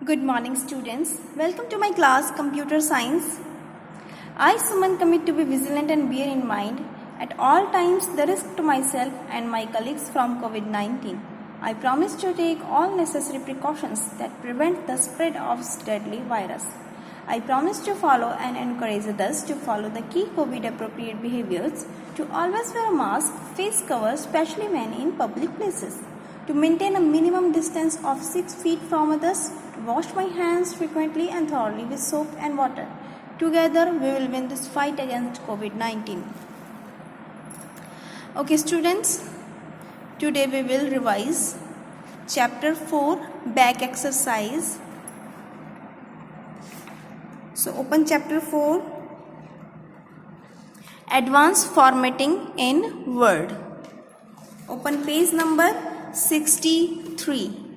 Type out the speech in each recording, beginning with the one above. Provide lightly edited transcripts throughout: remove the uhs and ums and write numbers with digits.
Good morning, students. Welcome to my class, Computer Science. I, Suman, commit to be vigilant and bear in mind at all times the risk to myself and my colleagues from COVID-19. I promise to take all necessary precautions that prevent the spread of this deadly virus. I promise to follow and encourage others to follow the key COVID-appropriate behaviors, to always wear a mask, face cover, especially when in public places, to maintain a minimum distance of 6 feet from others, to wash my hands frequently and thoroughly with soap and water. Together, we will win this fight against COVID-19. Okay, students, today we will revise Chapter 4, Back Exercise. So, open Chapter 4, Advanced Formatting in Word. Open page number 63.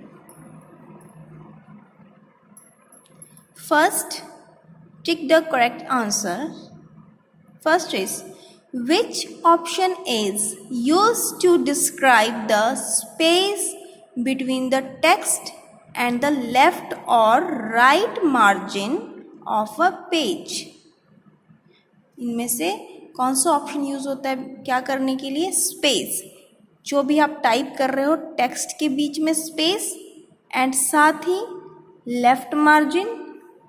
First, tick the correct answer. First is, which option is used to describe the space between the text and the left or right margin of a page? इनमें से कौन सा option use होता है क्या करने के लिए? स्पेस. जो भी आप टाइप कर रहे हो टेक्स्ट के बीच में स्पेस एंड साथ ही left margin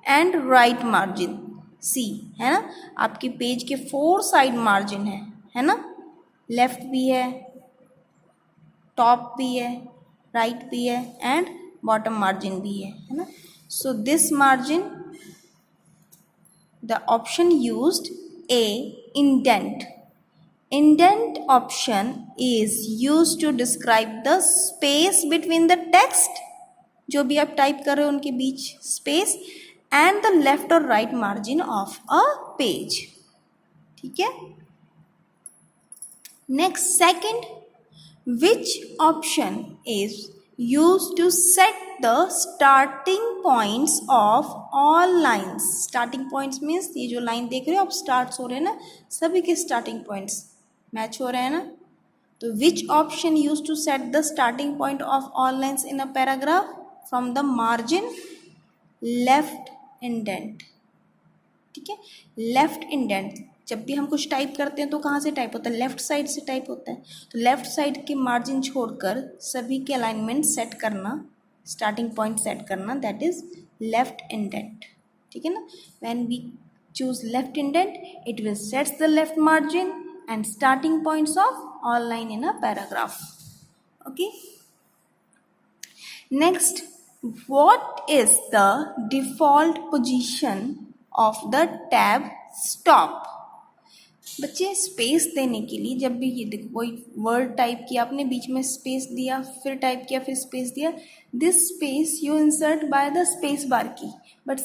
and right margin सी है ना. आपके पेज के 4 साइड मार्जिन है ना. लेफ्ट भी है, टॉप भी है, राइट भी है एंड बॉटम मार्जिन भी है ना. So this margin the option used A, indent. Indent option is used to describe the space between the text, जो भी आप टाइप कर रहे हो उनके बीच space, and the left or right margin of a page. ठीक है. Next, second, which option is used to set the starting points of all lines? Starting points means ये जो लाइन देख रहे हो आप स्टार्ट हो रहे हैं ना, सभी के स्टार्टिंग पॉइंट्स मैच हो रहे हैं ना. तो which option used to set the starting point of all lines in a paragraph? From the margin, left indent. ठीक है. लेफ्ट इंडेंट जब भी हम कुछ टाइप करते हैं तो कहाँ से टाइप होता है? लेफ्ट साइड से टाइप होता है. तो लेफ्ट साइड के मार्जिन छोड़कर सभी के अलाइनमेंट सेट करना, स्टार्टिंग पॉइंट सेट करना, दैट इज लेफ्ट इंडेंट. ठीक है ना. When we choose left indent it will sets the left margin and starting points of all line in a paragraph. Okay. Next, what is the default position of the tab stop? बच्चे space देने के लिए जब भी ये देखो कोई word type किया आपने, बीच में स्पेस दिया, फिर टाइप किया, फिर स्पेस दिया, this space you insert by the space bar key. But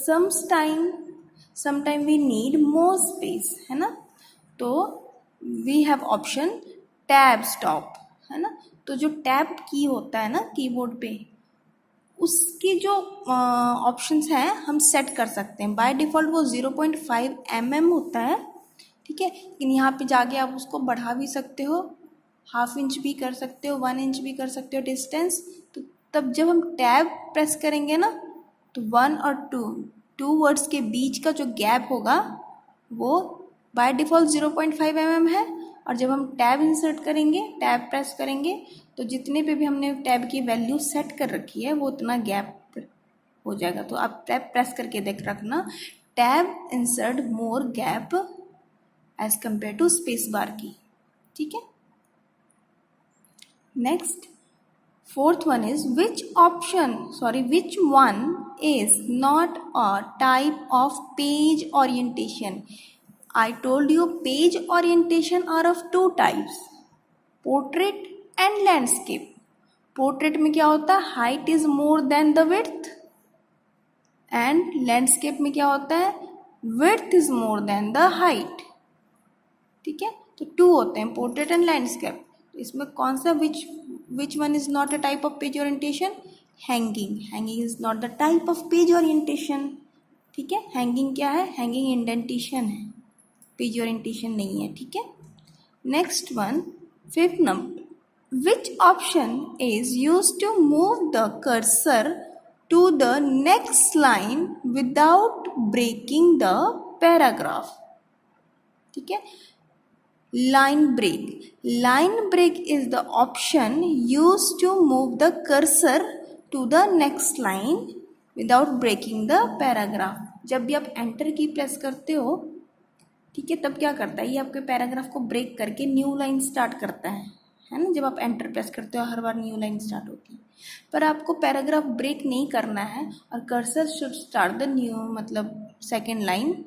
sometime we need more space है ना. तो we have option tab stop है ना. तो जो टैब की होता है ना कीबोर्ड पे, उसकी जो ऑप्शंस हैं हम सेट कर सकते हैं. बाय डिफ़ॉल्ट वो 0.5 mm होता है. ठीक है. लेकिन यहाँ पे जाके आप उसको बढ़ा भी सकते हो, ½ इंच भी कर सकते हो, 1 इंच भी कर सकते हो डिस्टेंस. तो तब जब हम टैब प्रेस करेंगे ना तो 1 और 2 वर्ड्स के बीच का जो गैप होगा वो बाय डिफ़ॉल्ट 0.5 mm है. और जब हम टैब इंसर्ट करेंगे, टैब प्रेस करेंगे, तो जितने पे भी हमने टैब की वैल्यू सेट कर रखी है वो उतना गैप हो जाएगा. तो आप टैब प्रेस करके देख रखना, tab insert more gap as compare to space bar की. ठीक है. Next, fourth one is which one is not a type of page orientation? I told you page orientation are of 2 types, portrait and landscape. Portrait में क्या होता है? Height is more than the width. And landscape में क्या होता है? Width is more than the height. ठीक है. तो 2 होते हैं, portrait and landscape. तो इसमें कौन सा which one is not a type of page orientation? Hanging. Hanging is not the type of page orientation. ठीक है. Hanging क्या है? Hanging indentation है, पेज ओरिएंटेशन नहीं है. ठीक है. Next one, 5th number, Which option is used to move the cursor to the next line without breaking the paragraph. ठीक है, line break is the option used to move the cursor to the next line without breaking the paragraph. जब भी आप enter की press करते हो, ठीक है, तब क्या करता है, ये आपके पैराग्राफ को ब्रेक करके न्यू लाइन स्टार्ट करता है ना. जब आप एंटर प्रेस करते हो हर बार न्यू लाइन स्टार्ट होती है, पर आपको पैराग्राफ ब्रेक नहीं करना है और cursor should start the new, मतलब सेकेंड लाइन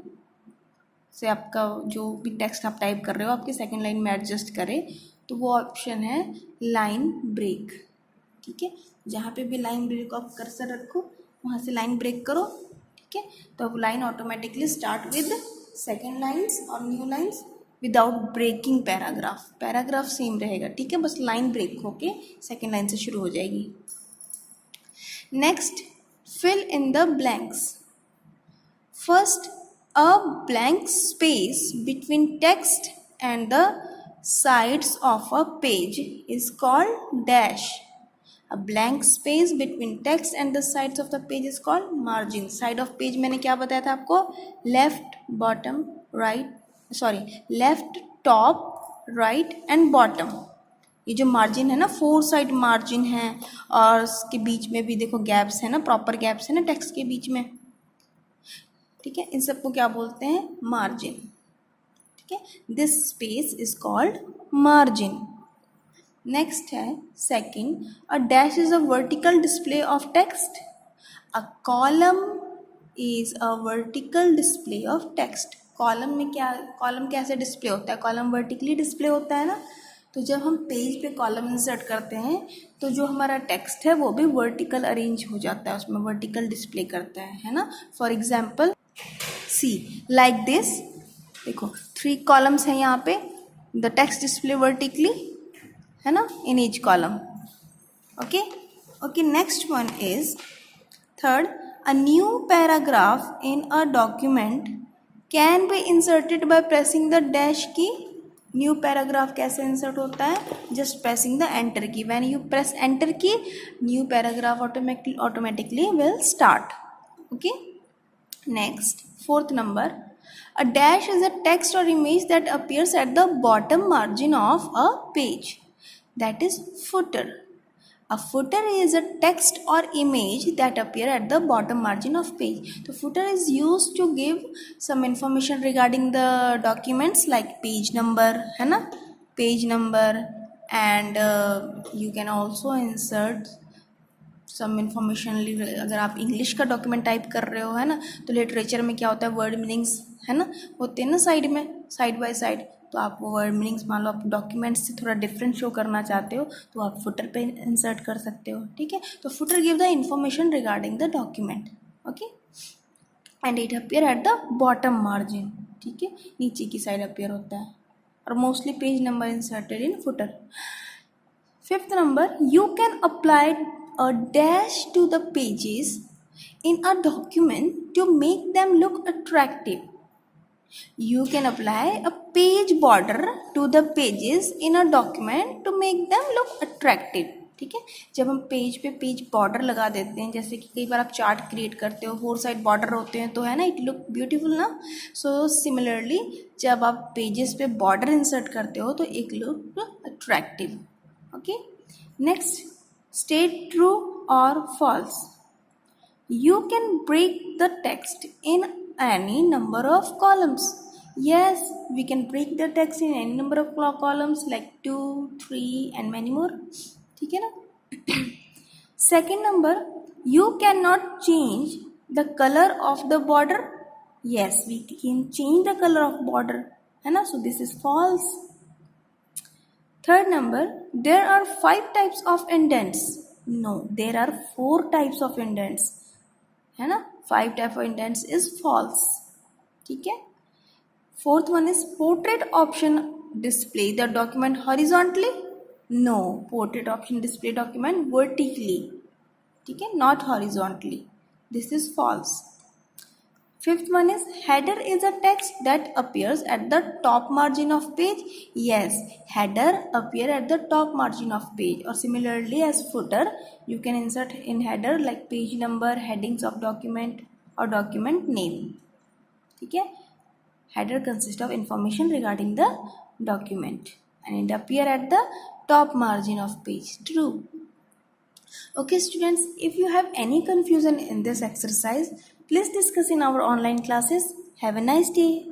से आपका जो भी टेक्स्ट आप टाइप कर रहे हो आपके सेकेंड लाइन में एडजस्ट करे, तो वो ऑप्शन है लाइन ब्रेक. ठीक है, जहाँ पे भी लाइन ब्रेक आप कर्सर रखो वहाँ से लाइन ब्रेक करो. ठीक है, तो अब line automatically start with second lines और new lines without breaking paragraph. Paragraph same रहेगा. ठीक है, बस लाइन ब्रेक होके सेकेंड लाइन से शुरू हो जाएगी. Next, fill in the blanks. First, a blank space between text and the sides of a page is called dash. A blank space between text and the sides of the page is called margin. Side of page मैंने क्या बताया था आपको, left, bottom, right, left, top, right and bottom. ये जो margin है ना, 4 side margin है और उसके बीच में भी देखो गैप्स है ना, प्रॉपर गैप्स है ना टेक्स्ट के बीच में. ठीक है, इन सबको क्या बोलते हैं, मार्जिन. ठीक है, this space is called margin. Next है second, a dash is a vertical display of text. A column is a vertical display of text. Column में क्या, कॉलम कैसे डिस्प्ले होता है, कॉलम वर्टिकली डिस्प्ले होता है ना. तो जब हम पेज पे कॉलम इंसर्ट करते हैं तो जो हमारा टेक्स्ट है वो भी वर्टिकल अरेंज हो जाता है, उसमें वर्टिकल डिस्प्ले करता है ना. For example see like this, देखो 3 कॉलम्स हैं यहाँ पे, द टेक्स्ट डिस्प्ले वर्टिकली है ना in each column. Okay, next one is third, a new paragraph in a document can be inserted by pressing the dash की. New paragraph कैसे insert होता है, जस्ट प्रेसिंग द एंटर की. When you press enter की, new paragraph automatically will start. Okay, next, fourth number, a dash is a text or image that appears at the bottom margin of a page, that is footer. A footer is a text or image that appear at the bottom margin of page. So footer is used to give some information regarding the documents like page number, है ना, page number, and you can also insert some information. अगर आप English का document type कर रहे हो है ना, तो लिटरेचर में क्या होता है, वर्ड मीनिंग्स है ना होते हैं ना साइड में, साइड बाय साइड. तो आप वो वर्ड मीनिंग्स, मान लो आप डॉक्यूमेंट से थोड़ा डिफरेंट शो करना चाहते हो तो आप फुटर पे इंसर्ट कर सकते हो. ठीक है, तो footer give the information regarding the document. Okay, and it appear at the bottom margin. ठीक है, नीचे की साइड अपीयर होता है और mostly page number inserted in footer. Fifth number, you can apply a dash to the pages in a document to make them look attractive. You can apply a page border to the pages in a document to make them look attractive. ठीक है, जब हम page पे page border लगा देते हैं, जैसे कि कई बार आप चार्ट क्रिएट करते हो, 4 साइड बॉर्डर होते हैं तो है ना, इट लुक ब्यूटीफुल ना. सो सिमिलरली जब आप पेजेस पे बॉर्डर इंसर्ट करते हो तो एक look attractive. Okay, next, state true or false. You can break the text in any number of columns. Yes, we can break the text in any number of columns like 2, 3 and many more. ठीक है ना. Second number, you cannot change the color of the border. Yes, we can change the color of border है ना, so this is false. Third number, there are 5 types of indents. No, there are 4 types of indents है ना. 5 type of indents is false. ठीक है. Fourth one is portrait option display the document horizontally. No, portrait option display document vertically. ठीक है, not horizontally. This is false. Fifth one is header is a text that appears at the top margin of page. Yes, header appear at the top margin of page, or similarly as footer, you can insert in header like page number, headings of document or document name. ठीक है, header consists of information regarding the document and it appear at the top margin of page. True. Okay students, if you have any confusion in this exercise, please discuss in our online classes. Have a nice day.